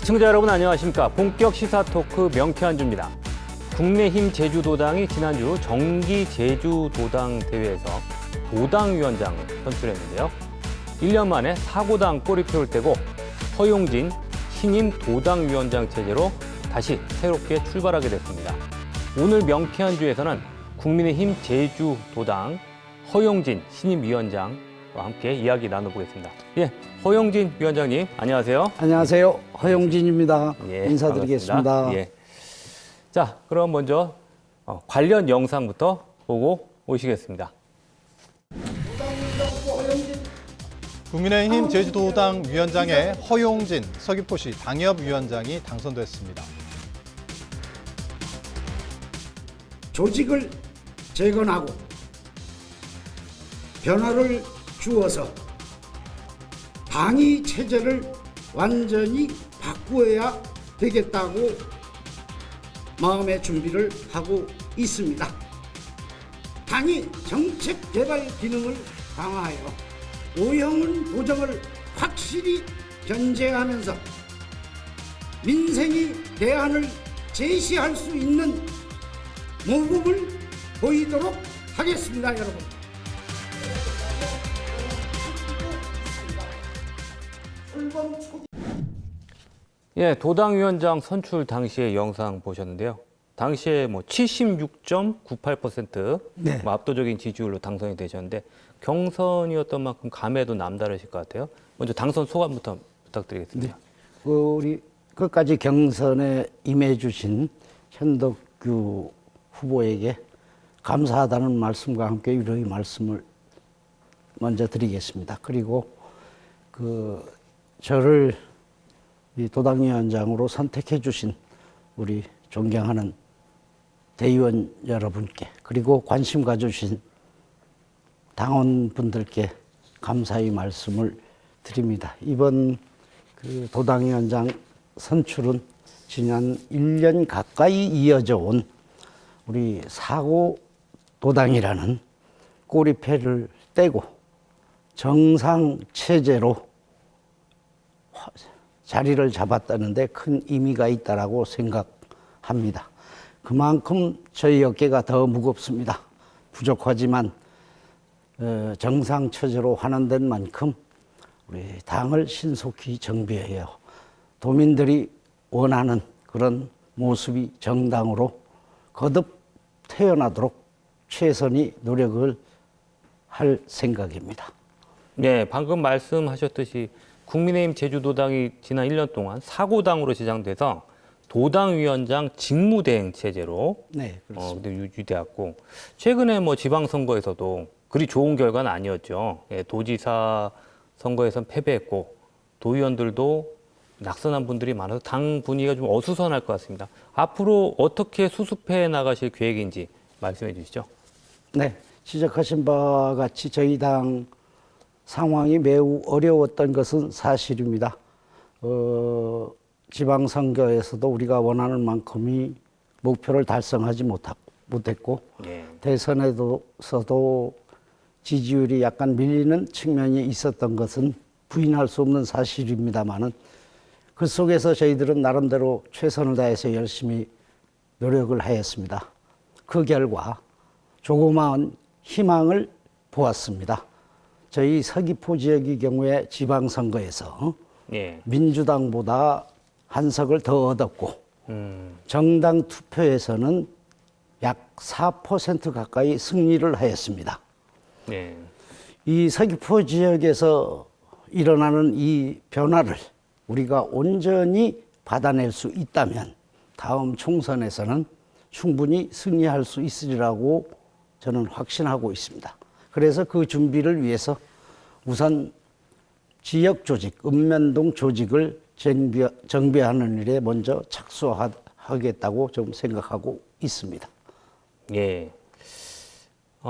시청자 여러분 안녕하십니까. 본격 시사 토크 명쾌한주입니다. 국민의힘 제주도당이 지난주 정기 제주도당 대회에서 도당위원장을 선출했는데요. 1년 만에 4고당 꼬리표를 떼고 허용진 신임 도당위원장 체제로 다시 새롭게 출발하게 됐습니다. 오늘 명쾌한주에서는 국민의힘 제주도당 허용진 신임 위원장과 함께 이야기 나눠보겠습니다. 예, 허용진 위원장님 안녕하세요. 안녕하세요. 허용진입니다. 예, 인사드리겠습니다. 반갑습니다. 예. 자, 그럼 먼저 관련 영상부터 보고 오시겠습니다. 국민의힘 제주도당 위원장에 허용진 서귀포시 당협위원장이 당선됐습니다. 조직을 재건하고 변화를 주어서 당이 체제를 완전히 바꾸어야 되겠다고 마음의 준비를 하고 있습니다. 당이 정책 개발 기능을 강화하여 오형훈 도정을 확실히 견제하면서 민생이 대안을 제시할 수 있는 모범을 보이도록 하겠습니다, 여러분. 예, 도당위원장 선출 당시의 영상 보셨는데요. 당시에 76.98% 네. 압도적인 지지율로 당선이 되셨는데 경선이었던 만큼 감회도 남다르실 것 같아요. 먼저 당선 소감부터 부탁드리겠습니다. 우리 끝까지 경선에 임해주신 현덕규 후보에게 감사하다는 말씀과 함께 유료의 말씀을 먼저 드리겠습니다. 그리고 저를 이 도당위원장으로 선택해 주신 우리 존경하는 대의원 여러분께, 그리고 관심 가져주신 당원분들께 감사의 말씀을 드립니다. 이번 도당위원장 선출은 지난 1년 가까이 이어져 온 우리 4고 도당이라는 꼬리표를 떼고 정상 체제로 자리를 잡았다는데 큰 의미가 있다라고 생각합니다. 그만큼 저희 어깨가 더 무겁습니다. 부족하지만 정상 체제로 환원된 만큼 우리 당을 신속히 정비해요. 도민들이 원하는 그런 모습이 정당으로 거듭 태어나도록 최선의 노력을 할 생각입니다. 네, 방금 말씀하셨듯이 국민의힘 제주도당이 지난 1년 동안 4고당으로 지정돼서 도당위원장 직무대행 체제로 네, 그렇습니다. 유지되었고, 최근에 지방선거에서도 그리 좋은 결과는 아니었죠. 예, 도지사 선거에선 패배했고 도의원들도 낙선한 분들이 많아서 당 분위기가 좀 어수선할 것 같습니다. 앞으로 어떻게 수습해 나가실 계획인지 말씀해 주시죠. 네, 지적하신 바와 같이 저희 당 상황이 매우 어려웠던 것은 사실입니다. 지방선거에서도 우리가 원하는 만큼의 목표를 달성하지 못했고, 네. 대선에서도 지지율이 약간 밀리는 측면이 있었던 것은 부인할 수 없는 사실입니다만은, 그 속에서 저희들은 나름대로 최선을 다해서 열심히 노력을 하였습니다. 그 결과 조그마한 희망을 보았습니다. 저희 서귀포 지역의 경우에 지방선거에서 예. 민주당보다 한 석을 더 얻었고, 정당 투표에서는 약 4% 가까이 승리를 하였습니다. 예. 이 서귀포 지역에서 일어나는 이 변화를 우리가 온전히 받아낼 수 있다면 다음 총선에서는 충분히 승리할 수 있으리라고 저는 확신하고 있습니다. 그래서 그 준비를 위해서 우선 지역 조직, 읍면동 조직을 정비하는 일에 먼저 착수하겠다고 좀 생각하고 있습니다. 예.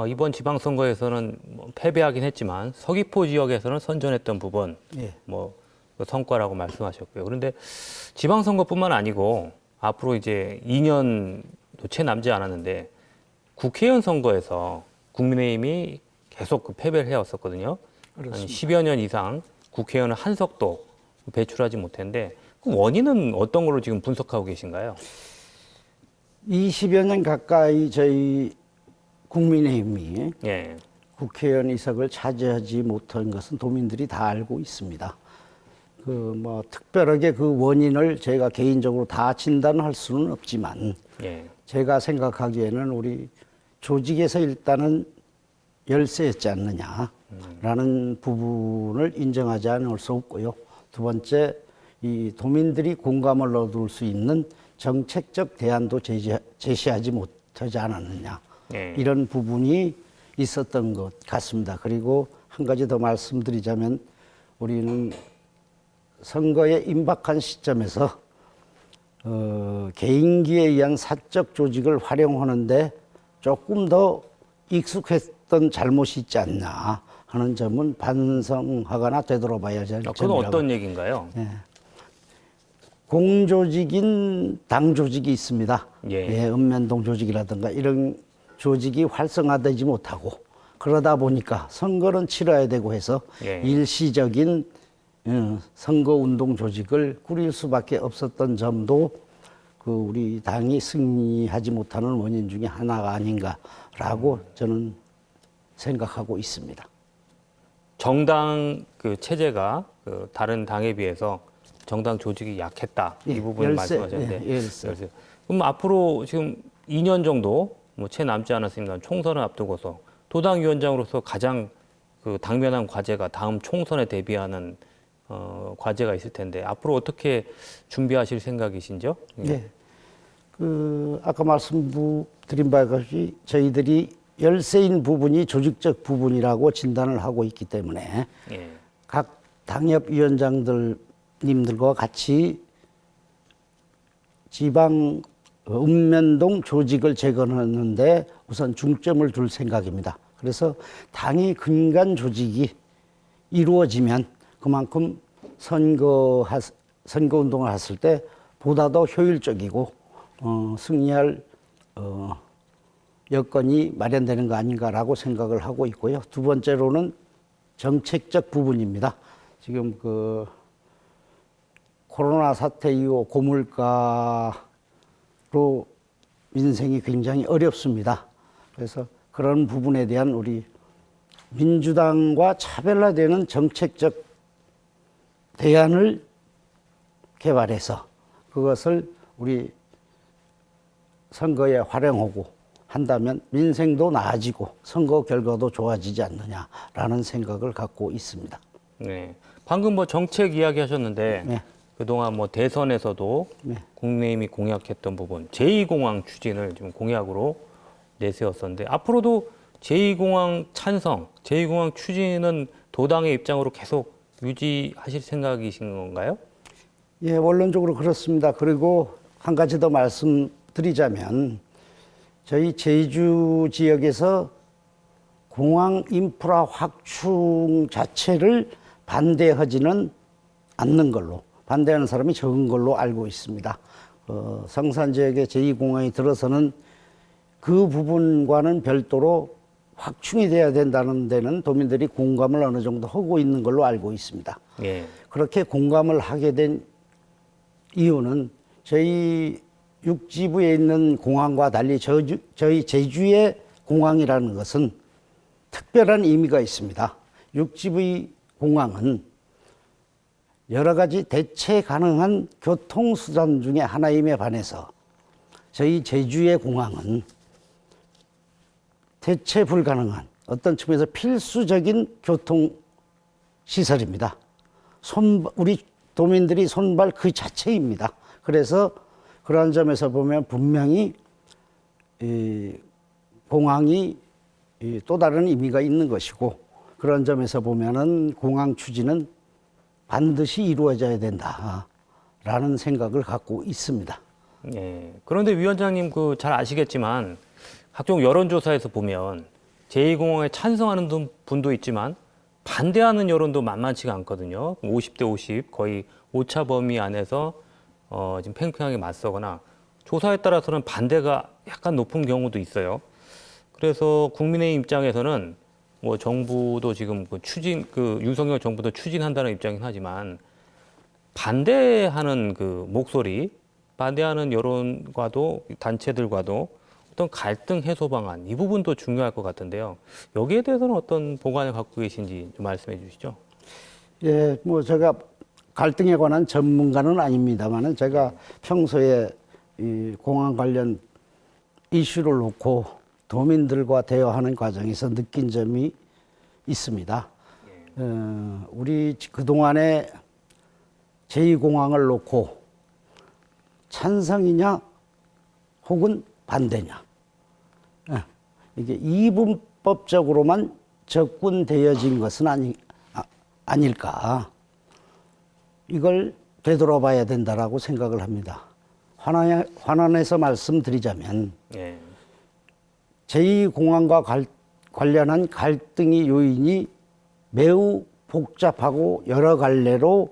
이번 지방선거에서는 패배하긴 했지만 서귀포 지역에서는 선전했던 부분, 예. 그 성과라고 말씀하셨고요. 그런데 지방선거뿐만 아니고 앞으로 이제 2년도 채 남지 않았는데 국회의원 선거에서 국민의힘이 계속 패배를 해왔었거든요. 한 10여 년 이상 국회의원을 한 석도 배출하지 못했는데 그럼 원인은 어떤 걸로 지금 분석하고 계신가요? 20여 년 가까이 저희 국민의힘이 예. 국회의원 의석을 차지하지 못한 것은 도민들이 다 알고 있습니다. 특별하게 그 원인을 제가 개인적으로 다 진단할 수는 없지만 예. 제가 생각하기에는 우리 조직에서 일단은 열세였지 않느냐라는 부분을 인정하지 않을 수 없고요. 두 번째, 이 도민들이 공감을 얻을 수 있는 정책적 대안도 제시하지 못하지 않았느냐. 예. 이런 부분이 있었던 것 같습니다. 그리고 한 가지 더 말씀드리자면 우리는 선거에 임박한 시점에서 개인기에 의한 사적 조직을 활용하는데 조금 더 익숙했던 잘못이 있지 않나 하는 점은 반성하거나 되돌아봐야 할 점이라고. 그건 어떤 얘기인가요? 공조직인 당 조직이 있습니다. 예. 읍면동 조직이라든가 이런 조직이 활성화되지 못하고 그러다 보니까 선거는 치러야 되고 해서 예. 일시적인 선거운동 조직을 꾸릴 수밖에 없었던 점도 우리 당이 승리하지 못하는 원인 중에 하나가 아닌가라고 저는 생각하고 있습니다. 정당 그 체제가 그 다른 당에 비해서 정당 조직이 약했다. 이 부분을 말씀하셨는데. 열세. 그럼 앞으로 지금 2년 정도 채 남지 않았습니다. 총선을 앞두고서 도당위원장으로서 가장 그 당면한 과제가 다음 총선에 대비하는 과제가 있을 텐데 앞으로 어떻게 준비하실 생각이신지요? 네. 아까 말씀드린 바와 같이 저희들이 열세인 부분이 조직적 부분이라고 진단을 하고 있기 때문에 예. 각 당협위원장님들과 같이 지방 읍면동 조직을 재건하는데 우선 중점을 둘 생각입니다. 그래서 당의 근간 조직이 이루어지면 그만큼 선거운동을 했을 때 보다 더 효율적이고 승리할 여건이 마련되는 거 아닌가라고 생각을 하고 있고요. 두 번째로는 정책적 부분입니다. 지금 코로나 사태 이후 고물가로 민생이 굉장히 어렵습니다. 그래서 그런 부분에 대한 우리 민주당과 차별화되는 정책적 대안을 개발해서 그것을 우리 선거에 활용하고 한다면 민생도 나아지고 선거 결과도 좋아지지 않느냐라는 생각을 갖고 있습니다. 네. 방금 정책 이야기 하셨는데 네. 그동안 대선에서도 네. 국민의힘이 공약했던 부분 제2공항 추진을 지금 공약으로 내세웠었는데 앞으로도 제2공항 찬성, 제2공항 추진은 도당의 입장으로 계속 유지하실 생각이신 건가요? 예, 원론적으로 그렇습니다. 그리고 한 가지 더 말씀드리자면 저희 제주 지역에서 공항 인프라 확충 자체를 반대하지는 않는 걸로, 반대하는 사람이 적은 걸로 알고 있습니다. 성산 지역에 제2공항이 들어서는 그 부분과는 별도로 확충이 돼야 된다는 데는 도민들이 공감을 어느 정도 하고 있는 걸로 알고 있습니다. 예. 그렇게 공감을 하게 된 이유는 저희 육지부에 있는 공항과 달리 저희 제주의 공항이라는 것은 특별한 의미가 있습니다. 육지부의 공항은 여러 가지 대체 가능한 교통수단 중에 하나임에 반해서 저희 제주의 공항은 대체 불가능한 어떤 측면에서 필수적인 교통시설입니다. 우리 도민들이 손발 그 자체입니다. 그래서 그러한 점에서 보면 분명히 공항이 또 다른 의미가 있는 것이고 그런 점에서 보면은 공항 추진은 반드시 이루어져야 된다라는 생각을 갖고 있습니다. 예. 그런데 위원장님 잘 아시겠지만 각종 여론조사에서 보면 제2공항에 찬성하는 분도 있지만 반대하는 여론도 만만치가 않거든요. 50대 50 거의 오차 범위 안에서 지금 팽팽하게 맞서거나 조사에 따라서는 반대가 약간 높은 경우도 있어요. 그래서 국민의 입장에서는 정부도 지금 윤석열 정부도 추진한다는 입장이긴 하지만 반대하는 그 목소리, 반대하는 여론과도 단체들과도 어떤 갈등 해소 방안 이 부분도 중요할 것 같은데요. 여기에 대해서는 어떤 보관을 갖고 계신지 좀 말씀해 주시죠. 예, 뭐 제가 갈등에 관한 전문가는 아닙니다만은 제가 평소에 이 공항 관련 이슈를 놓고 도민들과 대화하는 과정에서 느낀 점이 있습니다. 우리 그동안에 제2공항을 놓고 찬성이냐 혹은 반대냐. 이게 이분법적으로만 접근되어진 것은 아닐까. 이걸 되돌아봐야 된다라고 생각을 합니다. 환원해서 말씀드리자면 예. 제2공항과 관련한 갈등의 요인이 매우 복잡하고 여러 갈래로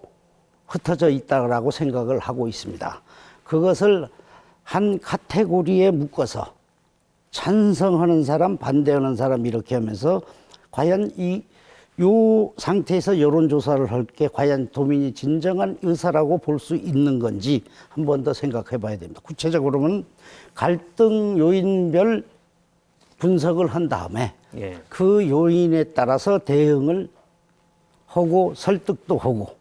흩어져 있다고 생각을 하고 있습니다. 그것을 한 카테고리에 묶어서 찬성하는 사람, 반대하는 사람 이렇게 하면서 과연 요 상태에서 여론조사를 할 게 과연 도민이 진정한 의사라고 볼 수 있는 건지 한 번 더 생각해 봐야 됩니다. 구체적으로는 갈등 요인별 분석을 한 다음에 예. 그 요인에 따라서 대응을 하고 설득도 하고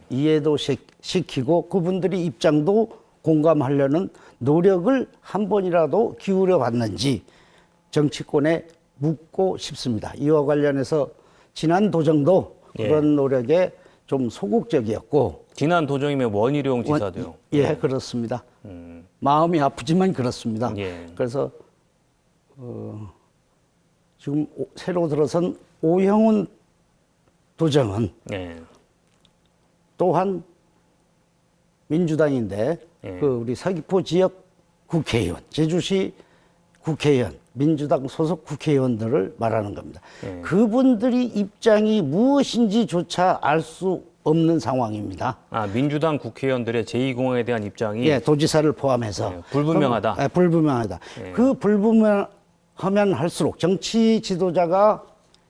이해도 시키고 그분들이 입장도 공감하려는 노력을 한 번이라도 기울여 봤는지 정치권에 묻고 싶습니다. 이와 관련해서 지난 도정도 그런 노력에 좀 소극적이었고 지난 도정이면 원희룡 지사도요. 예, 그렇습니다. 마음이 아프지만 그렇습니다. 예. 그래서 지금 새로 들어선 오형훈 도정은 예. 또한 민주당인데 예. 그 우리 서귀포 지역 국회의원, 제주시 국회의원, 민주당 소속 국회의원들을 말하는 겁니다. 그분들이 입장이 무엇인지조차 알 수 없는 상황입니다. 아, 민주당 국회의원들의 제2공항에 대한 입장이 예, 도지사를 포함해서 불분명하다. 불분명하다. 그 불분명하면 할수록 정치 지도자가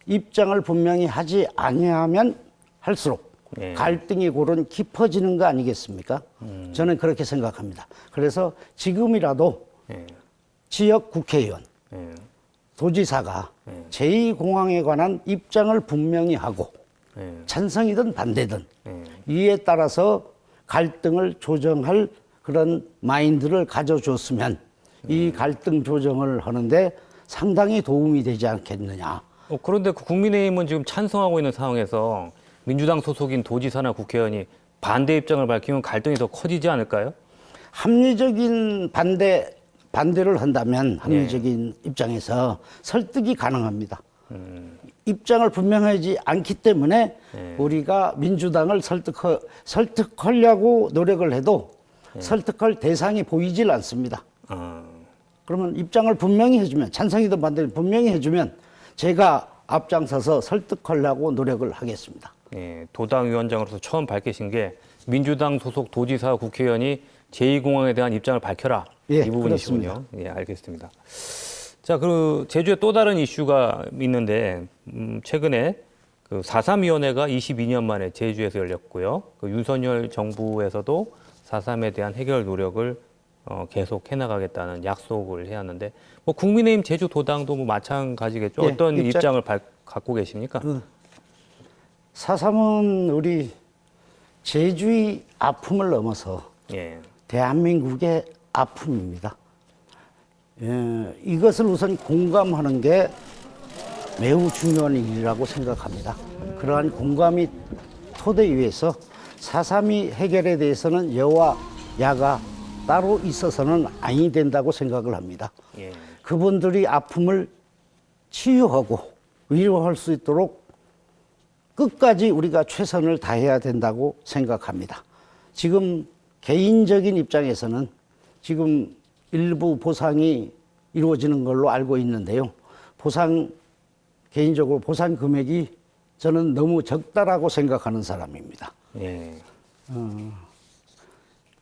입장을 분명히 하지 아니하면 할수록 갈등이 고른 깊어지는 거 아니겠습니까? 저는 그렇게 생각합니다. 그래서 지금이라도 지역 국회의원, 도지사가 제2공항에 관한 입장을 분명히 하고 찬성이든 반대든 이에 따라서 갈등을 조정할 그런 마인드를 가져줬으면 이 갈등 조정을 하는데 상당히 도움이 되지 않겠느냐. 그런데 그 국민의힘은 지금 찬성하고 있는 상황에서 민주당 소속인 도지사나 국회의원이 반대 입장을 밝히면 갈등이 더 커지지 않을까요? 합리적인 반대를 한다면 합리적인 입장에서 설득이 가능합니다. 입장을 분명하지 않기 때문에 우리가 민주당을 설득하려고 노력을 해도 설득할 대상이 보이질 않습니다. 그러면 입장을 분명히 해주면 찬성이든 반대든 분명히 해주면 제가 앞장서서 설득하려고 노력을 하겠습니다. 예, 도당위원장으로서 처음 밝히신 게 민주당 소속 도지사 국회의원이 제2공항에 대한 입장을 밝혀라. 예, 이 부분이시군요. 예, 알겠습니다. 자, 그 제주에 또 다른 이슈가 있는데 최근에 그 4.3위원회가 22년 만에 제주에서 열렸고요. 그 윤석열 정부에서도 4.3에 대한 해결 노력을 계속 해나가겠다는 약속을 해왔는데 뭐 국민의힘 제주도당도 뭐 마찬가지겠죠. 예, 어떤 입장을 갖고 계십니까? 4.3은 우리 제주의 아픔을 넘어서 예. 대한민국의 아픔입니다. 이것을 우선 공감하는 게 매우 중요한 일이라고 생각합니다. 그러한 공감이 토대 위에서 4.3이 해결에 대해서는 여와 야가 따로 있어서는 아니 된다고 생각을 합니다. 예. 그분들이 아픔을 치유하고 위로할 수 있도록 끝까지 우리가 최선을 다해야 된다고 생각합니다. 지금 개인적인 입장에서는 지금 일부 보상이 이루어지는 걸로 알고 있는데요. 개인적으로 보상 금액이 저는 너무 적다라고 생각하는 사람입니다. 예.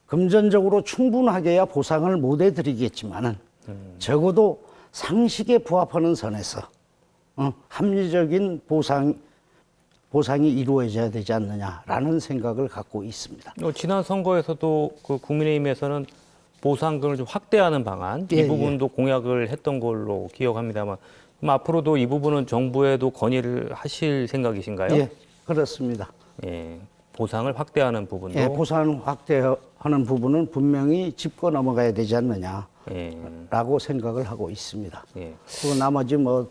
금전적으로 충분하게야 보상을 못 해드리겠지만은 적어도 상식에 부합하는 선에서 합리적인 보상 보상이 이루어져야 되지 않느냐라는 생각을 갖고 있습니다. 지난 선거에서도 그 국민의힘에서는 보상금을 좀 확대하는 방안 예, 이 부분도 공약을 했던 걸로 기억합니다만 그럼 앞으로도 이 부분은 정부에도 건의를 하실 생각이신가요? 예, 그렇습니다. 예, 보상을 확대하는 부분도 예, 보상 확대하는 부분은 분명히 짚고 넘어가야 되지 않느냐라고 예, 생각을 하고 있습니다. 예, 그리고 나머지 뭐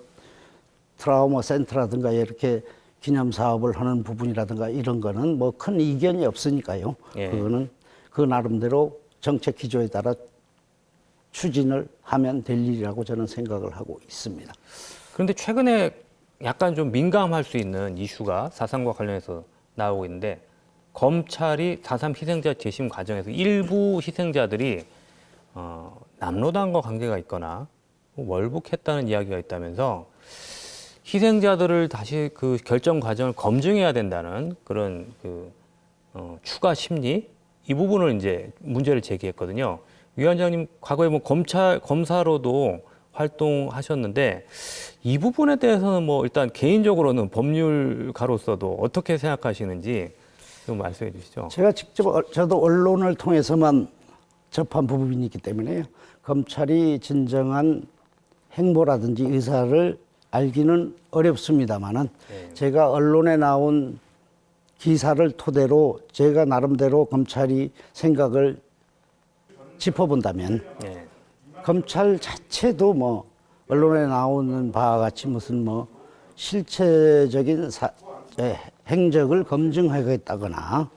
트라우마 센터라든가 이렇게 기념 사업을 하는 부분이라든가 이런 거는 뭐 큰 이견이 없으니까요. 예. 그거는 그 나름대로 정책 기조에 따라 추진을 하면 될 일이라고 저는 생각을 하고 있습니다. 그런데 최근에 약간 좀 민감할 수 있는 이슈가 4.3과 관련해서 나오고 있는데 검찰이 4.3 희생자 재심 과정에서 일부 희생자들이 남로당과 관계가 있거나 월북했다는 이야기가 있다면서 희생자들을 다시 그 결정 과정을 검증해야 된다는 그런 추가 심리 이 부분을 이제 문제를 제기했거든요. 위원장님 과거에 뭐 검사로도 활동하셨는데 이 부분에 대해서는 뭐 일단 개인적으로는 법률가로서도 어떻게 생각하시는지 좀 말씀해 주시죠. 제가 직접 저도 언론을 통해서만 접한 부분이기 때문에요. 검찰이 진정한 행보라든지 의사를 알기는 어렵습니다만은 제가 언론에 나온 기사를 토대로 제가 나름대로 검찰이 생각을 짚어본다면 예. 검찰 자체도 뭐 언론에 나오는 바와 같이 무슨 뭐 실체적인 행적을 검증하겠다거나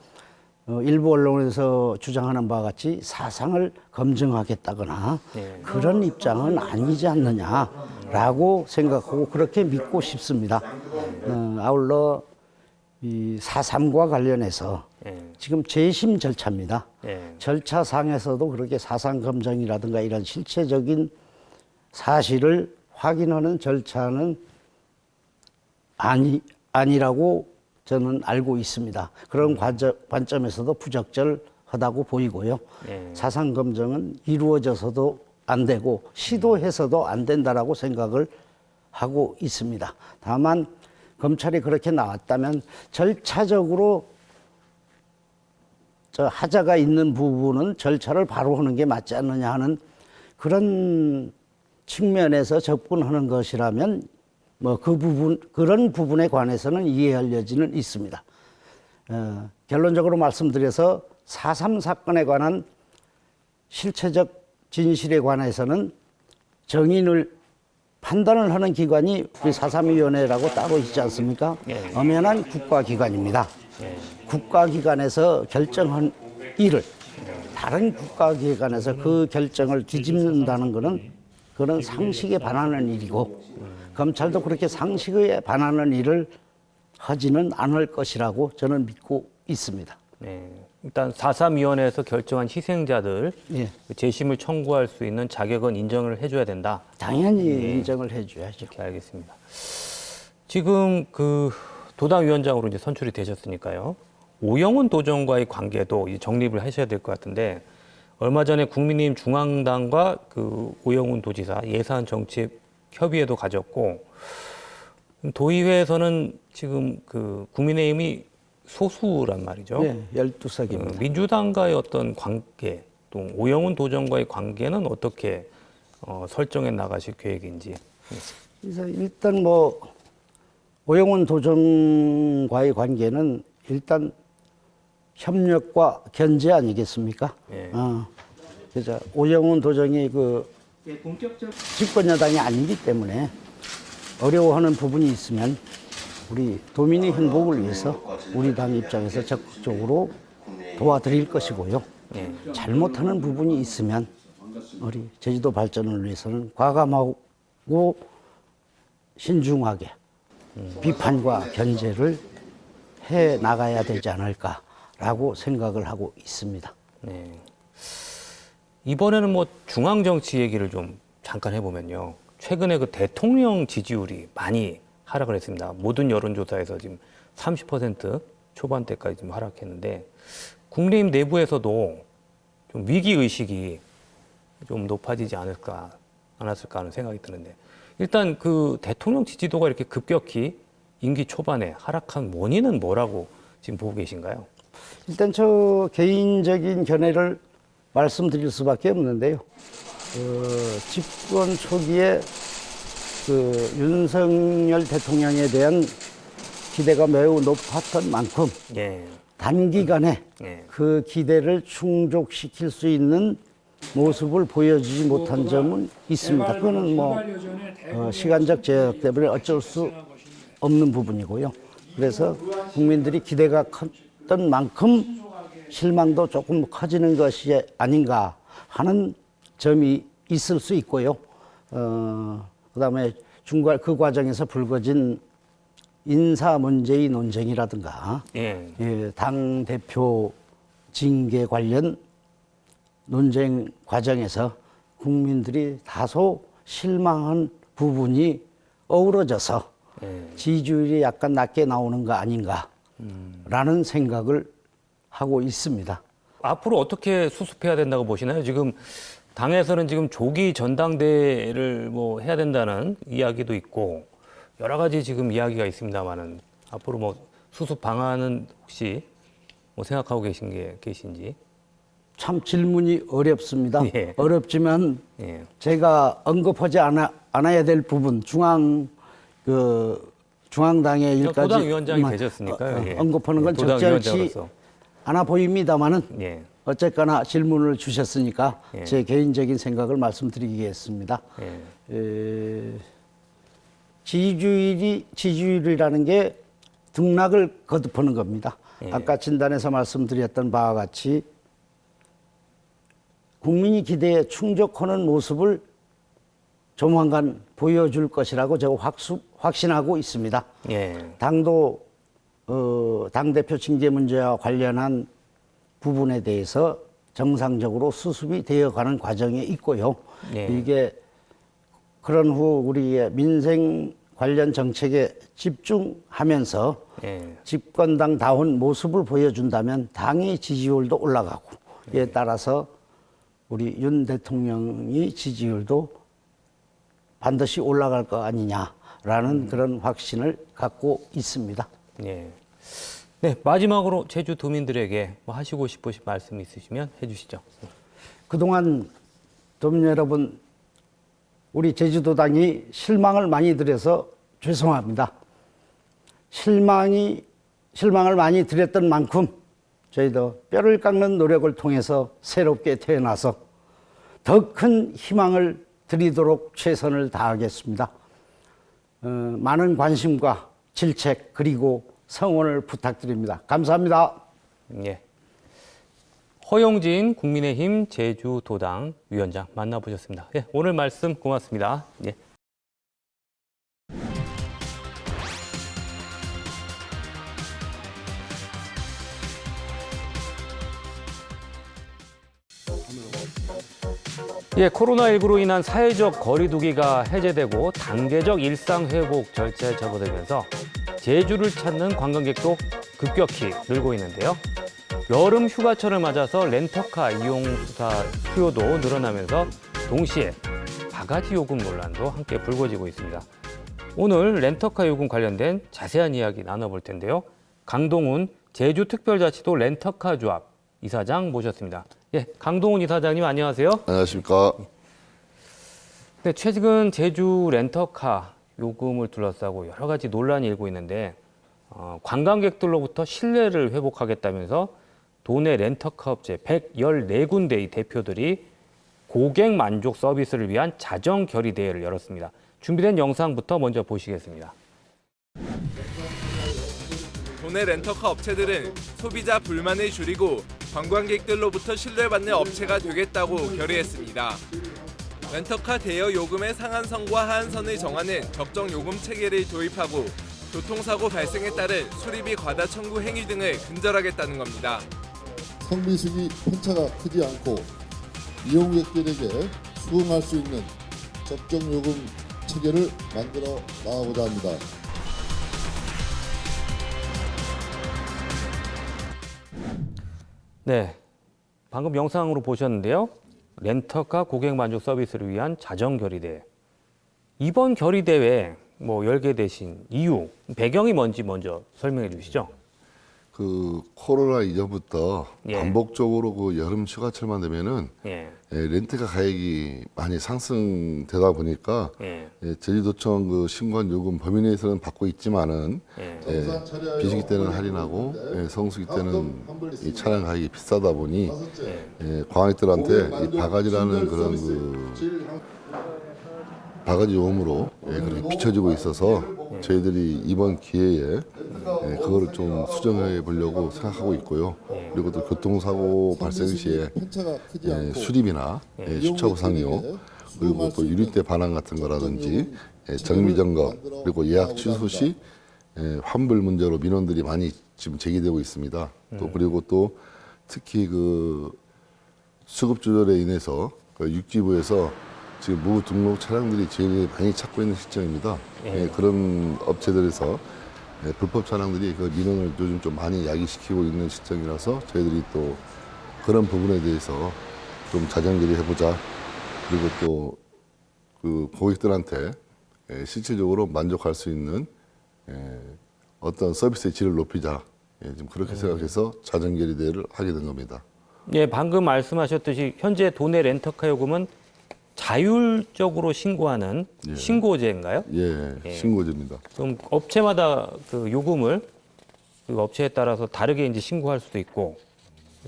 일부 언론에서 주장하는 바와 같이 사상을 검증하겠다거나 예. 그런 입장은 아니지 않느냐라고 생각하고 그렇게 믿고 싶습니다. 아울러 이 4.3과 관련해서 예. 지금 재심 절차입니다. 예. 절차상에서도 그렇게 사상 검증이라든가 이런 실체적인 사실을 확인하는 절차는 아니라고 저는 알고 있습니다. 그런 관점에서도 부적절하다고 보이고요. 예. 사상 검증은 이루어져서도 안 되고 시도해서도 안 된다라고 생각을 하고 있습니다. 다만 검찰이 그렇게 나왔다면 절차적으로 하자가 있는 부분은 절차를 바로 하는 게 맞지 않느냐 하는 그런 측면에서 접근하는 것이라면 뭐 그런 부분에 관해서는 이해할 여지는 있습니다. 결론적으로 말씀드려서 4.3 사건에 관한 실체적 진실에 관해서는 정인을 판단을 하는 기관이 우리 4.3위원회라고 따로 있지 않습니까? 예. 엄연한 국가기관입니다. 예. 국가기관에서 결정한 일을 다른 국가기관에서 그 결정을 뒤집는다는 것은 그런 상식에 반하는 일이고 검찰도 그렇게 상식에 반하는 일을 하지는 않을 것이라고 저는 믿고 있습니다. 네. 일단 4.3위원회에서 결정한 희생자들 예. 재심을 청구할 수 있는 자격은 인정을 해줘야 된다. 당연히 인정을 해줘야죠. 이렇게 알겠습니다. 지금 그 도당 위원장으로 이제 선출이 되셨으니까요. 오영훈 도정과의 관계도 이제 정립을 하셔야 될 것 같은데 얼마 전에 국민의힘 중앙당과 그 오영훈 도지사 예산 정책 협의회도 가졌고 도의회에서는 지금 그 국민의힘이 소수란 말이죠. 네, 12석입니다. 민주당과의 어떤 관계, 또 오영훈 도정과의 관계는 어떻게 설정해 나가실 계획인지. 그래서 일단 뭐 오영훈 도정과의 관계는 일단 협력과 견제 아니겠습니까? 예. 그래서 오영훈 도정이 그 집권 여당이 아니기 때문에 어려워하는 부분이 있으면 우리 도민의 행복을 위해서 우리 당 입장에서 적극적으로 도와드릴 것이고요. 예. 잘못하는 부분이 있으면 우리 제주도 발전을 위해서는 과감하고 신중하게 비판과 견제를 해 나가야 되지 않을까라고 생각을 하고 있습니다. 네. 이번에는 뭐 중앙 정치 얘기를 좀 잠깐 해보면요. 최근에 그 대통령 지지율이 많이 하락을 했습니다. 모든 여론조사에서 지금 30% 초반대까지 좀 하락했는데 국민의힘 내부에서도 좀 위기 의식이 좀 높아지지 않았을까 하는 생각이 드는데 일단 그 대통령 지지도가 이렇게 급격히 임기 초반에 하락한 원인은 뭐라고 지금 보고 계신가요? 일단 저 개인적인 견해를 말씀드릴 수밖에 없는데요. 집권 초기에 그 윤석열 대통령에 대한 기대가 매우 높았던 만큼 예. 단기간에 예. 그 기대를 충족시킬 수 있는 모습을 보여주지 못한 점은 있습니다. 그거는 뭐 시간적 제약 때문에 어쩔 수 없는 부분이고요. 그래서 국민들이 기대가 컸던 만큼 실망도 조금 커지는 것이 아닌가 하는 점이 있을 수 있고요. 그다음에 그 과정에서 불거진 인사 문제의 논쟁이라든가 예. 당 대표 징계 관련 논쟁 과정에서 국민들이 다소 실망한 부분이 어우러져서 지지율이 약간 낮게 나오는 거 아닌가라는 생각을 하고 있습니다. 앞으로 어떻게 수습해야 된다고 보시나요? 지금 당에서는 지금 조기 전당대회를 뭐 해야 된다는 이야기도 있고 여러 가지 지금 이야기가 있습니다만은 앞으로 뭐 수습 방안은 혹시 뭐 생각하고 계신지? 참 질문이 어렵습니다. 예. 어렵지만 예. 제가 언급하지 않아야 될 부분 중앙당의 일까지 도당 위원장이 되셨으니까요. 예. 언급하는 건 도당 적절치 위원장으로서. 않아 보입니다만은 예. 어쨌거나 질문을 주셨으니까 예. 제 개인적인 생각을 말씀드리겠습니다. 예. 지지율이라는 게 등락을 거듭하는 겁니다. 예. 아까 진단에서 말씀드렸던 바와 같이 국민이 기대에 충족하는 모습을 조만간 보여줄 것이라고 제가 확신하고 있습니다. 예. 당도 당대표 징계 문제와 관련한 부분에 대해서 정상적으로 수습이 되어가는 과정에 있고요. 예. 이게 그런 후 우리의 민생 관련 정책에 집중하면서 예. 집권당다운 모습을 보여준다면 당의 지지율도 올라가고 이에 따라서 우리 윤 대통령의 지지율도 반드시 올라갈 거 아니냐라는 그런 확신을 갖고 있습니다. 예. 네, 마지막으로 제주 도민들에게 뭐 하시고 싶으신 말씀 있으시면 해주시죠. 그동안 도민 여러분, 우리 제주도당이 실망을 많이 드려서 죄송합니다. 실망을 많이 드렸던 만큼 저희도 뼈를 깎는 노력을 통해서 새롭게 태어나서 더 큰 희망을 드리도록 최선을 다하겠습니다. 많은 관심과 질책 그리고 성원을 부탁드립니다. 감사합니다. 예. 허용진 국민의힘 제주도당 위원장 만나보셨습니다. 예, 오늘 말씀 고맙습니다. 예. 예, 코로나19로 인한 사회적 거리두기가 해제되고 단계적 일상 회복 절차에 접어들면서 제주를 찾는 관광객도 급격히 늘고 있는데요. 여름 휴가철을 맞아서 렌터카 이용 수요도 늘어나면서 동시에 바가지 요금 논란도 함께 불거지고 있습니다. 오늘 렌터카 요금 관련된 자세한 이야기 나눠볼 텐데요. 강동훈 제주특별자치도 렌터카 조합 이사장 모셨습니다. 예, 강동훈 이사장님 안녕하세요. 안녕하십니까. 네, 최근 제주 렌터카 요금을 둘러싸고 여러 가지 논란이 일고 있는데 관광객들로부터 신뢰를 회복하겠다면서 도내 렌터카 업체 114군데의 대표들이 고객 만족 서비스를 위한 자정 결의 대회를 열었습니다. 준비된 영상부터 먼저 보시겠습니다. 도내 렌터카 업체들은 소비자 불만을 줄이고 관광객들로부터 신뢰받는 업체가 되겠다고 결의했습니다. 렌터카 대여 요금의 상한선과 하한선을 정하는 적정 요금 체계를 도입하고 교통사고 발생에 따른 수리비 과다 청구 행위 등을 근절하겠다는 겁니다. 성비수기 편차가 크지 않고 이용객들에게 수긍할 수 있는 적정 요금 체계를 만들어 나가고자 합니다. 네, 방금 영상으로 보셨는데요. 렌터카 고객 만족 서비스를 위한 자정 결의대회. 이번 결의대회 뭐 열게 되신 이유, 배경이 뭔지 먼저 설명해 주시죠. 그 코로나 이전부터 예. 반복적으로 그 여름 휴가철만 되면은 예. 렌트카 가격이 많이 상승되다 보니까 예. 제주도청 그 신고한 요금 범위 내에서는 받고 있지만은 예. 비수기 때는 할인하고 성수기 때는 이 차량 가격이 비싸다 보니 광학들한테 이 바가지라는 그런 그 바가지 요금으로 그렇게 비춰지고 있어서 저희들이 이번 기회에 그거를 좀 수정해 보려고 생각하고 있고요. 그리고 또 교통사고 발생 시에 수리비나 주차부 상여 그리고 또 유리대 반환 같은 거라든지 정비 점검 그리고 예약 취소 시 환불 문제로 민원들이 많이 지금 제기되고 있습니다. 또 그리고 또 특히 그 수급 조절에 인해서 그 육지부에서 지금 무등록 차량들이 제일 많이 찾고 있는 시점입니다. 그런 업체들에서 불법 차량들이 그 민원을 요즘 좀 많이 야기시키고 있는 시점이라서 저희들이 또 그런 부분에 대해서 좀 자정질을 해보자. 그리고 또 그 고객들한테 실질적으로 만족할 수 있는 어떤 서비스의 질을 높이자. 지금 그렇게 생각해서 자정결의대회를 하게 된 겁니다. 예, 방금 말씀하셨듯이 현재 도내 렌터카 요금은 자율적으로 신고하는 신고제인가요? 예, 신고제입니다. 그럼 업체마다 그 요금을 그 업체에 따라서 다르게 이제 신고할 수도 있고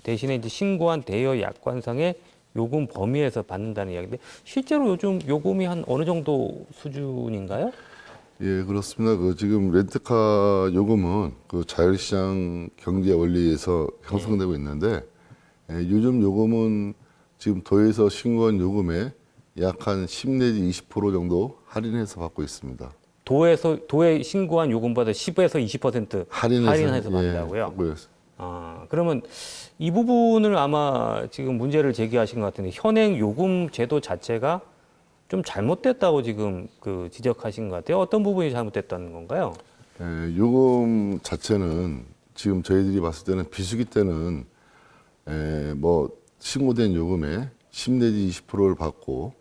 대신에 이제 신고한 대여 약관상의 요금 범위에서 받는다는 이야기인데 실제로 요즘 요금이 한 어느 정도 수준인가요? 예, 그렇습니다. 그 지금 렌트카 요금은 그 자율시장 경제 원리에서 형성되고 있는데 요즘 요금은 지금 도에서 신고한 요금에 약 한 10 내지 20% 정도 할인해서 받고 있습니다. 도에 신고한 요금보다 10에서 20% 할인해서 받는다고요? 받고 있습니다. 아, 그러면 이 부분을 아마 지금 문제를 제기하신 것 같은데 현행 요금 제도 자체가 좀 잘못됐다고 지금 그 지적하신 것 같아요. 어떤 부분이 잘못됐다는 건가요? 요금 자체는 지금 저희들이 봤을 때는 비수기 때는 뭐 신고된 요금에 10 내지 20%를 받고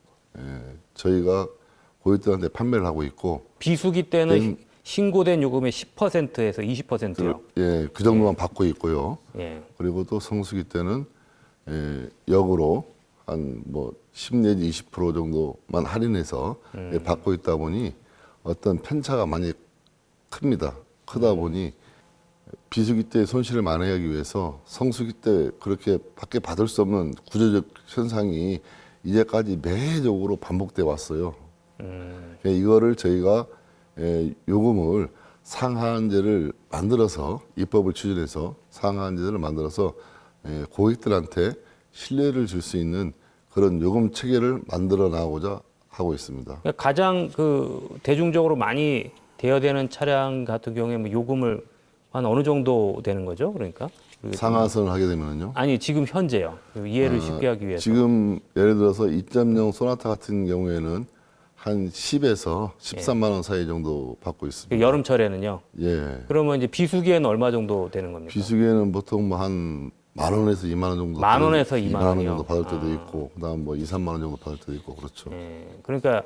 저희가 고객들한테 판매를 하고 있고 비수기 때는 신고된 요금의 10%에서 20%요. 그 정도만 받고 있고요. 예. 그리고 또 성수기 때는 역으로 한 뭐 10 내지 20% 정도만 할인해서 받고 있다 보니 어떤 편차가 많이 큽니다. 크다 보니 비수기 때 손실을 만회하기 위해서 성수기 때 그렇게 밖에 받을 수 없는 구조적 현상이 이제까지 매해적으로 반복돼 왔어요. 이거를 저희가 요금을 상한제를 만들어서 입법을 추진해서 상한제를 만들어서 고객들한테 신뢰를 줄 수 있는 그런 요금 체계를 만들어 나가고자 하고 있습니다. 그러니까 가장 그 대중적으로 많이 대여되는 차량 같은 경우에 뭐 요금을 한 어느 정도 되는 거죠? 그러니까 상하선을 하게 되면요. 아니 지금 현재요. 이해를 쉽게 하기 위해서. 지금 예를 들어서 2.0 소나타 같은 경우에는 한 10에서 13만 원 사이 정도 받고 있습니다. 여름철에는요. 예. 그러면 이제 비수기에는 얼마 정도 되는 겁니까? 비수기에는 보통 뭐 한 10,000원에서 2만 원 정도. 10,000원에서 2만 2만 원 원이요? 정도 받을 때도 있고, 그다음 뭐 2, 3만 원 정도 받을 때도 있고 그렇죠. 예, 그러니까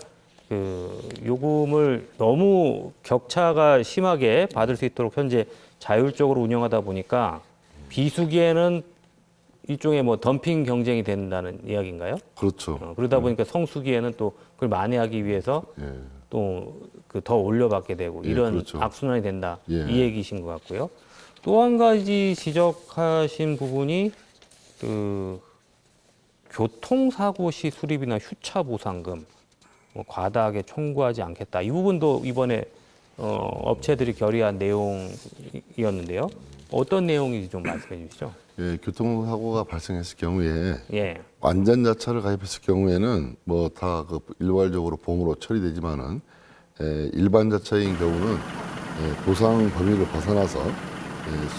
그 요금을 너무 격차가 심하게 받을 수 있도록 현재 자율적으로 운영하다 보니까 비수기에는 일종의 뭐 덤핑 경쟁이 된다는 이야기인가요? 그렇죠. 그러다 보니까 성수기에는 또 그걸 만회하기 위해서 예. 또 그 더 올려받게 되고 예, 이런 그렇죠. 악순환이 된다 예. 이 얘기신 것 같고요. 또 한 가지 지적하신 부분이 그 교통사고 시 수리비나 휴차 보상금 뭐 과다하게 청구하지 않겠다. 이 부분도 이번에 업체들이 결의한 내용이었는데요. 어떤 내용인지 좀 말씀해 주시죠. 예, 교통사고가 발생했을 경우에 예. 완전자차를 가입했을 경우에는 뭐 다 그 일괄적으로 보험으로 처리되지만은 일반자차인 경우는 보상 범위를 벗어나서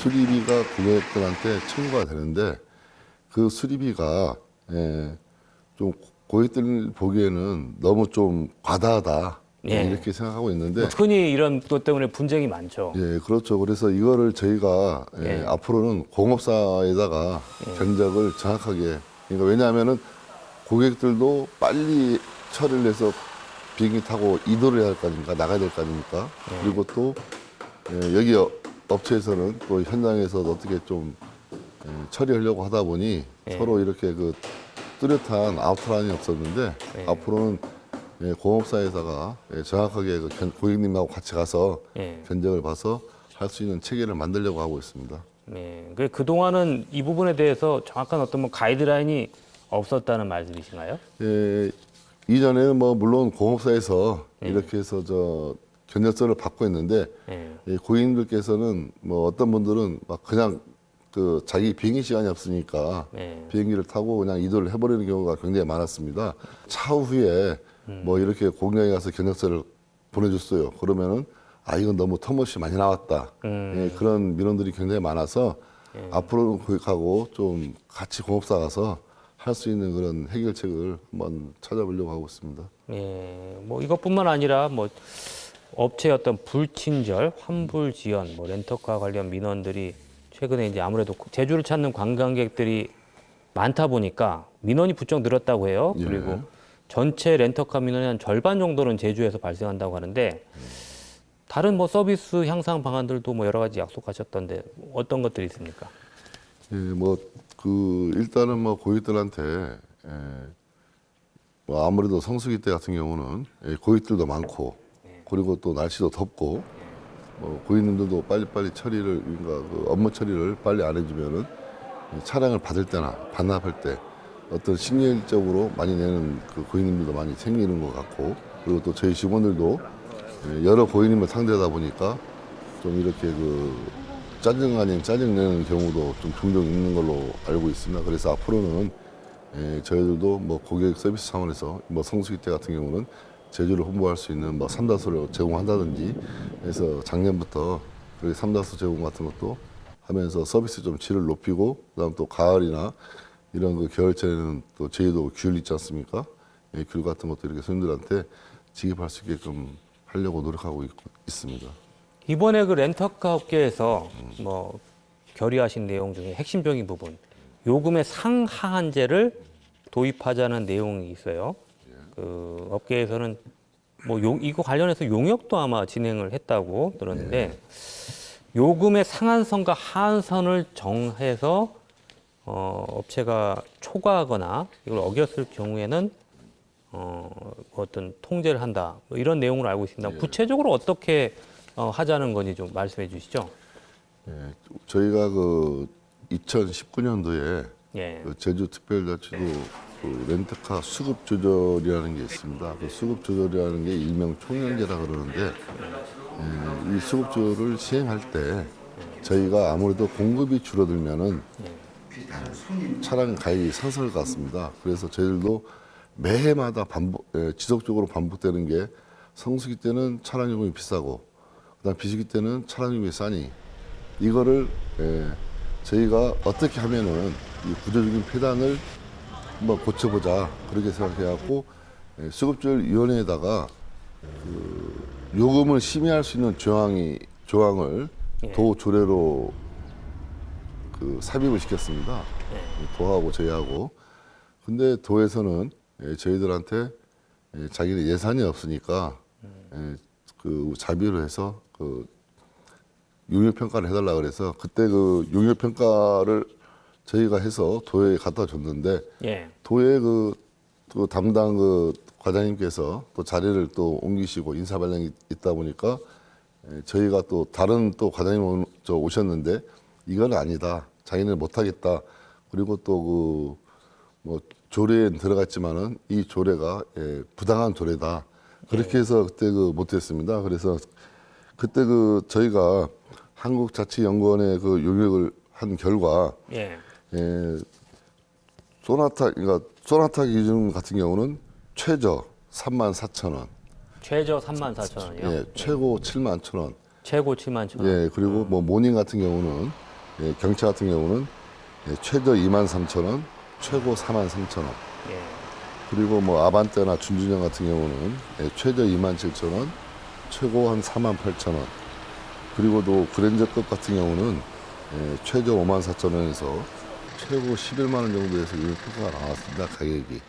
수리비가 고객들한테 청구가 되는데 그 수리비가 좀 고객들 보기에는 너무 좀 과다하다 예. 이렇게 생각하고 있는데 흔히 이런 것 때문에 분쟁이 많죠. 예, 그렇죠. 그래서 이거를 저희가 앞으로는 공업사에다가 견적을 정확하게, 그러니까 왜냐하면은 고객들도 빨리 처리를 해서 비행기 타고 이도를 해야 할 거 아닙니까? 나가야 될 거 아닙니까? 그리고 또 여기 업체에서는 또 현장에서 어떻게 좀 처리하려고 하다 보니 서로 이렇게 그 뚜렷한 아웃라인이 없었는데 앞으로는 공업사에다가 정확하게 그 고객님하고 같이 가서 견적을 봐서 할 수 있는 체계를 만들려고 하고 있습니다. 네. 그동안은 이 부분에 대해서 정확한 어떤 뭐 가이드라인이 없었다는 말씀이신가요? 이전에는 뭐 물론 공업사에서 이렇게 해서 견적서를 받고 있는데 고객님들께서는 뭐 어떤 분들은 막 그냥 그 자기 비행기 시간이 없으니까 비행기를 타고 그냥 이도를 해버리는 경우가 굉장히 많았습니다. 차후에 뭐 이렇게 공장에 가서 견적서를 보내줬어요. 그러면은 이건 너무 텀없이 많이 나왔다. 그런 민원들이 굉장히 많아서 앞으로는 고객하고 좀 같이 공업사 가서 할 수 있는 그런 해결책을 한번 찾아보려고 하고 있습니다. 뭐 이것뿐만 아니라 뭐 업체의 어떤 불친절, 환불 지연, 뭐 렌터카 관련 민원들이 최근에 이제 아무래도 제주를 찾는 관광객들이 많다 보니까 민원이 부쩍 늘었다고 해요. 그리고 전체 렌터카 민원의 한 절반 정도는 제주에서 발생한다고 하는데 다른 뭐 서비스 향상 방안들도 뭐 여러 가지 약속하셨던데 어떤 것들이 있습니까? 일단은 뭐 고객들한테 뭐 아무래도 성수기 때 같은 경우는 고객들도 많고 그리고 또 날씨도 덥고 뭐 고객님들도 빨리빨리 처리를 그러니까 그 업무 처리를 빨리 안 해주면은 차량을 받을 때나 반납할 때 어떤 심리적으로 많이 내는 그 고객님들도 많이 생기는 것 같고 그리고 또 저희 직원들도 여러 고객님을 상대하다 보니까 좀 이렇게 그 짜증 아닌 짜증 내는 경우도 좀 종종 있는 걸로 알고 있습니다. 그래서 앞으로는 저희들도 뭐 고객 서비스 차원에서 뭐 성수기 때 같은 경우는 제주를 홍보할 수 있는 뭐 삼다수를 제공한다든지 해서 작년부터 그렇게 삼다수 제공 같은 것도 하면서 서비스 좀 질을 높이고 그다음 또 가을이나 이런 그 겨울철에는 또 제주도 귤 있지 않습니까? 귤 같은 것도 이렇게 손님들한테 지급할 수 있게끔 하려고 노력하고 있습니다. 이번에 그 렌터카 업계에서 뭐 결의하신 내용 중에 핵심적인 부분, 요금의 상하한제를 도입하자는 내용이 있어요. 그 업계에서는 뭐 이거 관련해서 용역도 아마 진행을 했다고 들었는데 요금의 상한선과 하한선을 정해서 업체가 초과하거나 이걸 어겼을 경우에는 어떤 통제를 한다 뭐 이런 내용으로 알고 있습니다. 구체적으로 어떻게 하자는 건지 좀 말씀해 주시죠. 저희가 그 2019년도에 예. 제주특별자치도 그 렌터카 수급 조절이라는 게 있습니다. 그 수급 조절이라는 게 일명 총량제라 그러는데 이 수급 조절을 시행할 때 저희가 아무래도 공급이 줄어들면은 차량 가격이 상승할 것 같습니다. 그래서 저희들도 매해마다 지속적으로 반복되는 게 성수기 때는 차량 요금이 비싸고 그다음 비수기 때는 차량 요금이 싸니 이거를 저희가 어떻게 하면은 이 구조적인 폐단을 한번 고쳐보자 그렇게 생각해갖고 수급조절위원회에다가 그 요금을 심의할 수 있는 조항을 도 조례로 그 삽입을 시켰습니다. 도하고 저희하고. 근데 도에서는 저희들한테 자기네 예산이 없으니까 그 자비로 해서 그 용역 평가를 해달라 그래서 그때 그 용역 평가를 저희가 해서 도에 갖다 줬는데 도에 그 담당 그 과장님께서 또 자리를 또 옮기시고 인사 발령이 있다 보니까 저희가 또 다른 또 과장님 오셨는데 이건 아니다. 자기는 못하겠다. 그리고 또 그 뭐 조례에 들어갔지만은 이 조례가 부당한 조례다. 그렇게 해서 그때 그 못했습니다. 그래서 그때 그 저희가 한국자치연구원에 그 용역을 한 결과 소나타 기준 같은 경우는 최저 34,000원. 최저 34,000원이요? 예, 최고 71,000원. 최고 71,000원. 예, 그리고 뭐 모닝 같은 경우는 경차 같은 경우는 최저 23,000원, 최고 43,000원. 그리고 뭐 아반떼나 준준형 같은 경우는 최저 27,000원, 최고 한 48,000원. 그리고 또 그랜저급 같은 경우는 최저 54,000원에서 최고 11만 원 정도에서 용역 평가가 나왔습니다. 가격이.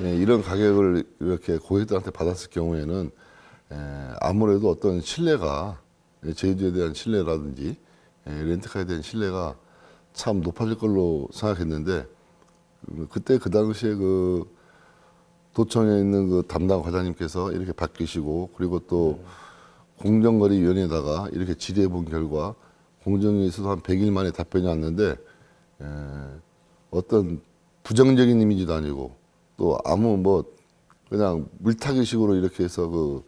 예, 이런 가격을 이렇게 고객들한테 받았을 경우에는 아무래도 어떤 신뢰가 제주도에 대한 신뢰라든지 렌트카에 대한 신뢰가 참 높아질 걸로 생각했는데 그때 그 당시에 그 도청에 있는 그 담당 과장님께서 이렇게 바뀌시고 그리고 또 공정거래위원회에다가 이렇게 질의해 본 결과 공정위에서도 한 100일 만에 답변이 왔는데 어떤 부정적인 이미지도 아니고 또 아무 뭐 그냥 물타기식으로 이렇게 해서 그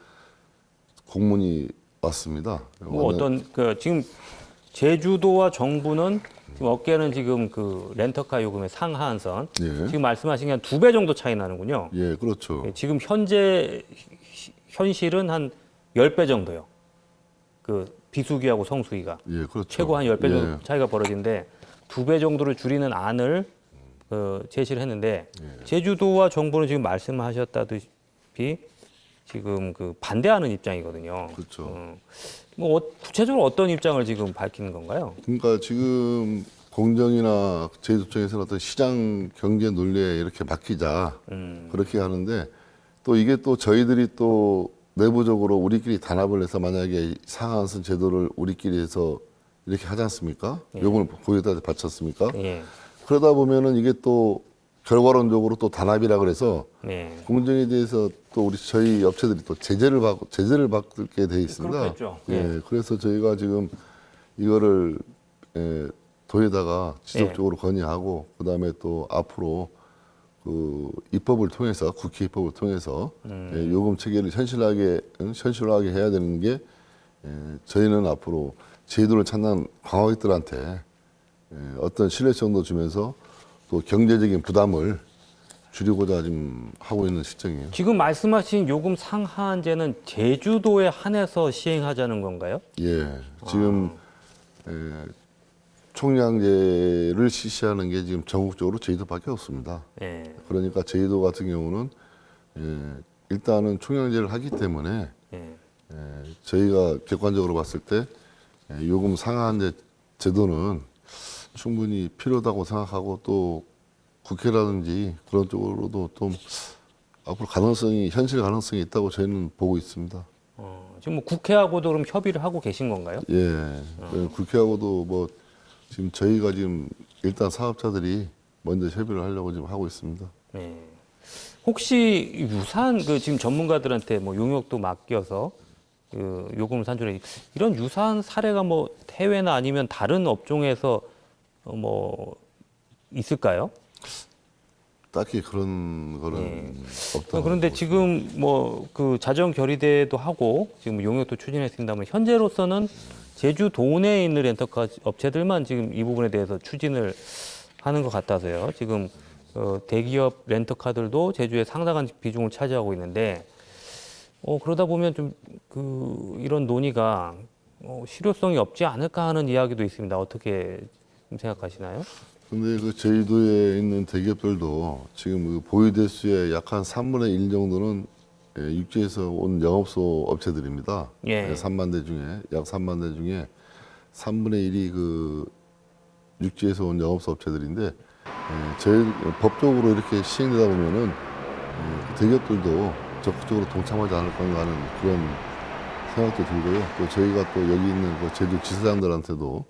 공문이 왔습니다. 뭐 어떤 그 지금 제주도와 정부는 지금 어깨는 지금 그 렌터카 요금의 상하한선 예. 지금 말씀하신 게 한 2배 정도 차이 나는군요. 예, 그렇죠. 예, 지금 현실은 한 10배 정도요. 그 비수기하고 성수기가 예, 그렇죠. 최고 한 10배 정도 예. 차이가 벌어지는데 2배 정도를 줄이는 안을 제시를 했는데 제주도와 정부는 지금 말씀하셨다시피 지금 그 반대하는 입장이거든요. 그렇죠. 구체적으로 어떤 입장을 지금 밝히는 건가요? 그러니까 지금 공정이나 제주도청에서는 어떤 시장 경제 논리에 이렇게 맡기자 그렇게 하는데 또 이게 또 저희들이 또 내부적으로 우리끼리 단합을 해서 만약에 상한선 제도를 우리끼리 해서 이렇게 하지 않습니까? 요금을 고객들한테 바쳤습니까? 예. 그러다 보면은 이게 또 결과론적으로 또 단합이라 그래서 네. 공정에 대해서 또 저희 업체들이 또 제재를 받게 돼 있습니다. 그렇겠죠. 예, 그래서 저희가 지금 이거를 도에다가 지속적으로 건의하고 그다음에 또 앞으로 그 입법을 통해서 국회 입법을 통해서 요금 체계를 현실화하게 해야 되는 게 저희는 앞으로 제도를 찾는 관광객들한테 어떤 신뢰성도 주면서 또 경제적인 부담을 줄이고자 지금 하고 있는 시점이에요. 지금 말씀하신 요금 상한제는 제주도에 한해서 시행하자는 건가요? 예, 지금 총량제를 실시하는 게 지금 전국적으로 제주도밖에 없습니다. 예. 그러니까 제주도 같은 경우는 일단은 총량제를 하기 때문에 예. 저희가 객관적으로 봤을 때 요금 상한제 제도는 충분히 필요하다고 생각하고 또 국회라든지 그런 쪽으로도 좀 앞으로 현실 가능성이 있다고 저희는 보고 있습니다. 지금 뭐 국회하고도 그럼 협의를 하고 계신 건가요? 예, 국회하고도 뭐 지금 저희가 지금 일단 사업자들이 먼저 협의를 하려고 지금 하고 있습니다. 네. 혹시 유사한 그 지금 전문가들한테 뭐 용역도 맡겨서 그 요금 산출에 이런 유사한 사례가 뭐 해외나 아니면 다른 업종에서 뭐 있을까요? 딱히 그런 거는 없다. 그런데 지금 뭐 그 자정 결의대도 하고 지금 용역도 추진했습니다만 현재로서는 제주도 내에 있는 렌터카 업체들만 지금 이 부분에 대해서 추진을 하는 것 같아서요. 지금 대기업 렌터카들도 제주에 상당한 비중을 차지하고 있는데 그러다 보면 좀 이런 논의가 실효성이 없지 않을까 하는 이야기도 있습니다. 어떻게 생각하시나요? 근데 그 제주도에 있는 대기업들도 지금 그 보유 대수의 약 한 3분의 1 정도는 육지에서 온 영업소 업체들입니다. 예. 3만 대 중에 약 3만 대 중에 3분의 1이 그 육지에서 온 영업소 업체들인데 제일 법적으로 이렇게 시행되다 보면은 그 대기업들도 적극적으로 동참하지 않을 건가 하는 그런 생각도 들고요. 또 저희가 또 여기 있는 그 제주 지사장들한테도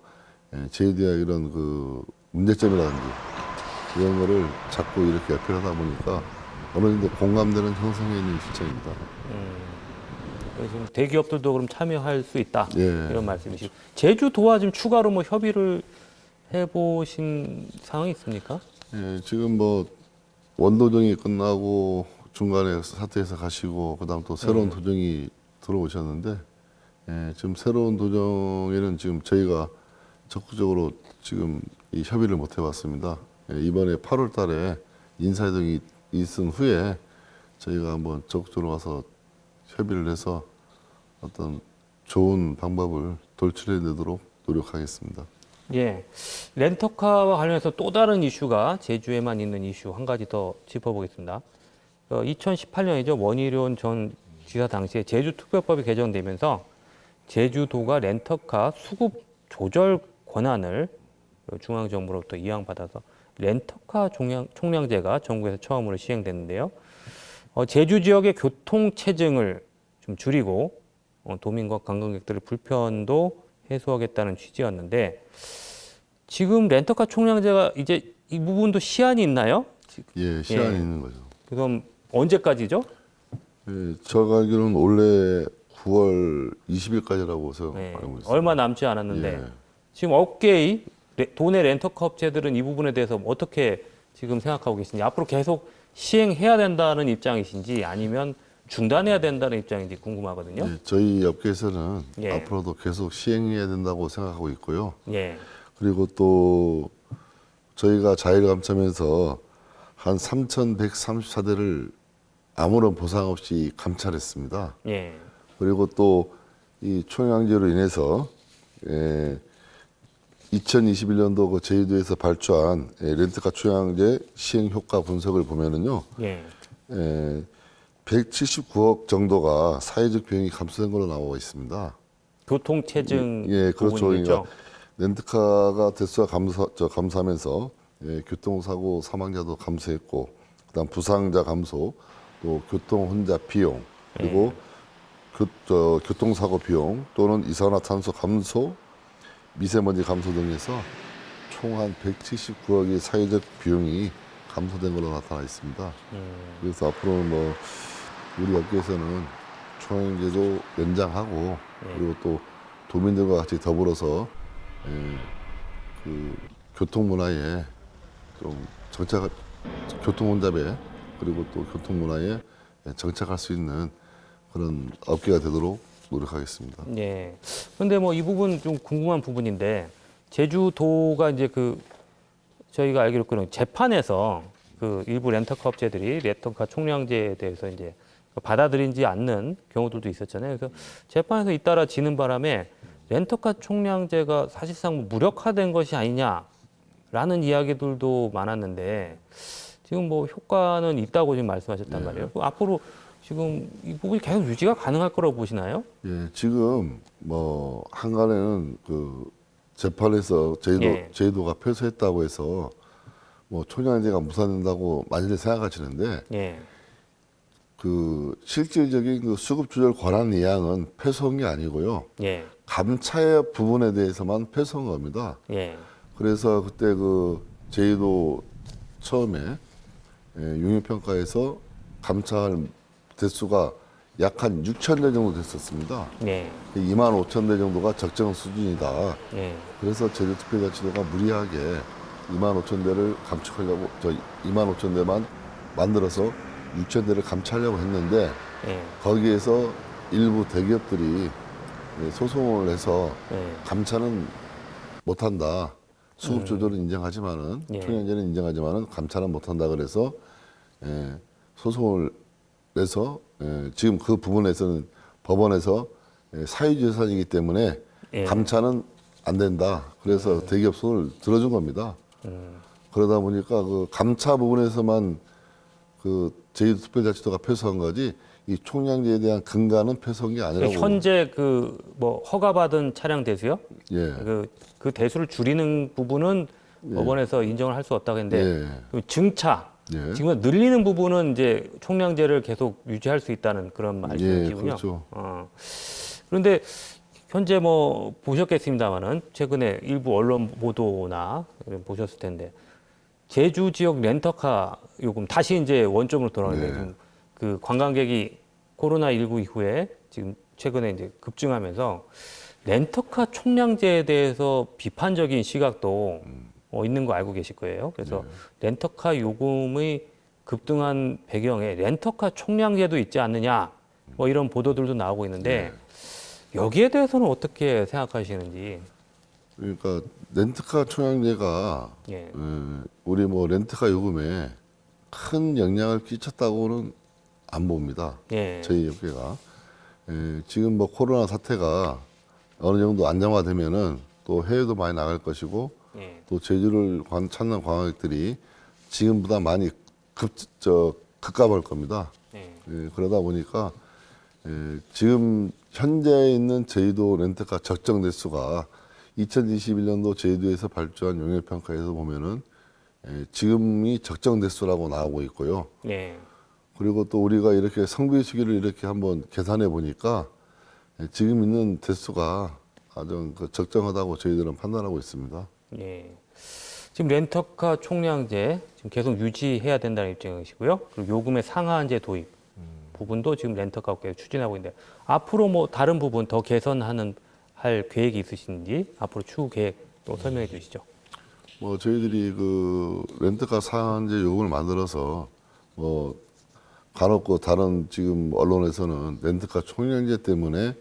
제주도의 이런 그 문제점이라든지 이런 거를 자꾸 이렇게 어필하다 보니까 어느 정도 공감대는 형성해 있는 시점입니다. 지금 대기업들도 그럼 참여할 수 있다 예. 이런 말씀이시고 제주도와 지금 추가로 뭐 협의를 해보신 상황이 있습니까? 예, 지금 뭐 원도정이 끝나고 중간에 사퇴해서 가시고 그다음 또 새로운 도정이 들어오셨는데 지금 새로운 도정에는 지금 저희가 적극적으로 지금 이 협의를 못 해봤습니다. 이번에 8월달에 인사이동이 있은 후에 저희가 한번 적극적으로 와서 협의를 해서 어떤 좋은 방법을 도출해내도록 노력하겠습니다. 예, 렌터카와 관련해서 또 다른 이슈가 제주에만 있는 이슈 한 가지 더 짚어보겠습니다. 2018년이죠. 원희룡 전 지사 당시에 제주특별법이 개정되면서 제주도가 렌터카 수급 조절 권한을 중앙정부로부터 이양받아서 렌터카 총량제가 전국에서 처음으로 시행됐는데요. 제주 지역의 교통 체증을 좀 줄이고 도민과 관광객들의 불편도 해소하겠다는 취지였는데 지금 렌터카 총량제가 이제 이 부분도 시한이 있나요? 예, 시한이 있는 거죠. 그럼 언제까지죠? 예, 제가 알기로는 올해 9월 20일까지라고 제가 네, 알고 있습니다. 얼마 남지 않았는데 예. 지금 업계의 도내 렌터카 업체들은 이 부분에 대해서 어떻게 지금 생각하고 계신지 앞으로 계속 시행해야 된다는 입장이신지 아니면 중단해야 된다는 입장인지 궁금하거든요. 예, 저희 업계에서는 예. 앞으로도 계속 시행해야 된다고 생각하고 있고요. 예, 그리고 또 저희가 자율감찰면서 한 3,134대를 아무런 보상 없이 감찰했습니다. 예, 그리고 또 이 총량제로 인해서 2021년도 그 제주도에서 발주한 렌트카 총량제 시행 효과 분석을 보면은요, 예, 179억 정도가 사회적 비용이 감소된 걸로 나오고 있습니다. 교통 체증 예, 그렇죠. 부분이죠. 그러니까 렌트카가 대수가 감소하면서 교통사고 사망자도 감소했고, 그다음 부상자 감소, 또 교통 혼잡 비용, 그리고 교통사고 비용 또는 이산화탄소 감소, 미세먼지 감소 등에서 총 한 179억의 사회적 비용이 감소된 걸로 나타나 있습니다. 그래서 앞으로는 뭐 우리 업계에서는 총량제도 연장하고 그리고 또 도민들과 같이 더불어서 그 교통 문화에 좀 교통 혼잡에 그리고 또 교통 문화에 정착할 수 있는 그런 업계가 되도록 노력하겠습니다. 예. 근데 뭐 이 부분 좀 궁금한 부분인데 제주도가 이제 저희가 알기로는 재판에서 일부 렌터카 업체들이 렌터카 총량제에 대해서 이제 받아들이지 않는 경우들도 있었잖아요. 그래서 재판에서 잇따라 지는 바람에 렌터카 총량제가 사실상 뭐 무력화된 것이 아니냐라는 이야기들도 많았는데 지금 뭐 효과는 있다고 지금 말씀하셨단 말이에요. 앞으로 지금 이 부분이 계속 유지가 가능할 거라고 보시나요? 예, 지금 뭐 한간에는 재판에서 제주도가 패소했다고 해서 뭐 총량제가 무산된다고 많이들 생각하시는데 예, 실질적인 수급 조절 권한 이양은 패소한 게 아니고요. 예, 감차의 부분에 대해서만 패소한 겁니다. 예, 그래서 그때 제주도 처음에 용역평가에서 감찰 대수가 약 한 6,000대 정도 됐었습니다. 예, 25,000대 정도가 적정 수준이다. 예, 그래서 제주특별자치도가 무리하게 25,000대를 감축하려고 25,000대만 만들어서 6,000대를 감찰하려고 했는데 예, 거기에서 일부 대기업들이 소송을 해서 예. 감찰은 못한다. 수급 조절은 인정하지만은 예. 총량제는 인정하지만은 감찰은 못한다. 그래서 소송을 내서 지금 그 부분에서는 법원에서 사유재산이기 때문에 예. 감찰은 안 된다. 그래서 대기업 손을 들어준 겁니다. 그러다 보니까 감차 부분에서만 제주특별자치도가 패소한 거지 이 총량제에 대한 근간은 패소한 게 아니라고. 현재 뭐 허가받은 차량 대수요? 예. 그 대수를 줄이는 부분은 법원에서 인정을 할 수 없다고 했는데 그 증차 예. 지금 늘리는 부분은 이제 총량제를 계속 유지할 수 있다는 그런 말씀이시군요. 예, 그렇죠. 그런데 현재 뭐 보셨겠습니다만은 최근에 일부 언론 보도나 보셨을 텐데 제주 지역 렌터카 요금 다시 이제 원점으로 돌아오는데 네. 지금 관광객이 코로나19 이후에 지금 최근에 이제 급증하면서 렌터카 총량제에 대해서 비판적인 시각도 있는 거 알고 계실 거예요. 그래서 렌터카 요금의 급등한 배경에 렌터카 총량제도 있지 않느냐 뭐 이런 보도들도 나오고 있는데 여기에 대해서는 어떻게 생각하시는지. 그러니까 렌트카 총량제가 예. 우리 뭐 렌트카 요금에 큰 영향을 끼쳤다고는 안 봅니다. 예. 저희 업계가 지금 뭐 코로나 사태가 어느 정도 안정화되면은 또 해외도 많이 나갈 것이고 예. 또 제주를 찾는 관광객들이 지금보다 많이 급감할 겁니다. 예. 그러다 보니까 지금 현재 있는 제주도 렌트카 적정 대수가 2021년도 제주도에서 발주한 용역평가에서 보면은 지금이 적정 대수라고 나오고 있고요. 예. 그리고 또 우리가 이렇게 성비 시기를 이렇게 한번 계산해 보니까 지금 있는 대수가 아주 적정하다고 저희들은 판단하고 있습니다. 예. 지금 렌터카 총량제 지금 계속 유지해야 된다는 입장이시고요. 그리고 요금의 상한제 도입 부분도 지금 렌터카 업계에서 추진하고 있는데 앞으로 뭐 다른 부분 더 개선하는 할 계획이 있으신지 앞으로 추후 계획 또 설명해 주시죠. 뭐 저희들이 그 렌터카 상한제 요금을 만들어서 뭐 간혹 그 다른 지금 언론에서는 렌터카 총량제 때문에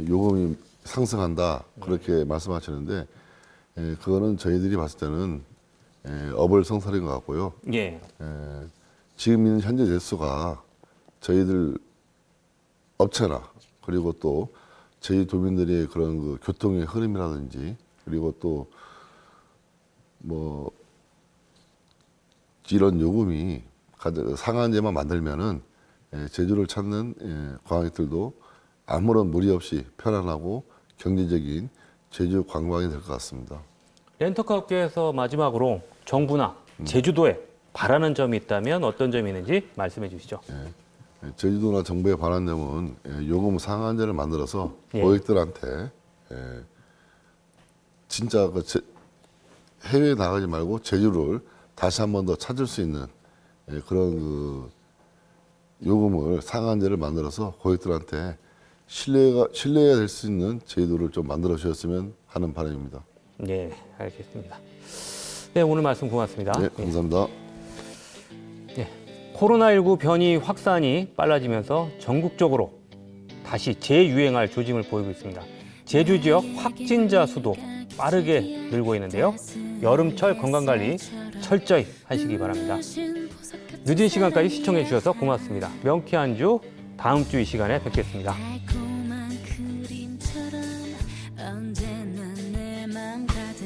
요금이 상승한다 그렇게 말씀하시는데 그거는 저희들이 봤을 때는 어불성설인 것 같고요. 예. 지금 있는 현재 대수가 저희들 업체나 그리고 또 저희 도민들의 그런 그 교통의 흐름이라든지 그리고 또 뭐 이런 요금이 상한제만 만들면은 제주를 찾는 관광객들도 아무런 무리 없이 편안하고 경제적인 제주 관광이 될 것 같습니다. 렌터카 업계에서 마지막으로 정부나 제주도에 바라는 점이 있다면 어떤 점이 있는지 말씀해 주시죠. 제주도나 정부에 관한 점은 요금 상한제를 만들어서 예. 고객들한테 진짜 그 해외에 나가지 말고 제주를 다시 한 번 더 찾을 수 있는 그런 그 요금을 상한제를 만들어서 고객들한테 신뢰가 될 수 있는 제도를 좀 만들어 주셨으면 하는 바람입니다. 네, 알겠습니다. 네, 오늘 말씀 고맙습니다. 네, 감사합니다. 코로나19 변이 확산이 빨라지면서 전국적으로 다시 재유행할 조짐을 보이고 있습니다. 제주 지역 확진자 수도 빠르게 늘고 있는데요. 여름철 건강관리 철저히 하시기 바랍니다. 늦은 시간까지 시청해 주셔서 고맙습니다. 명쾌한 주 다음 주 이 시간에 뵙겠습니다. 달콤한 그림처럼 언제나 내 맘 가득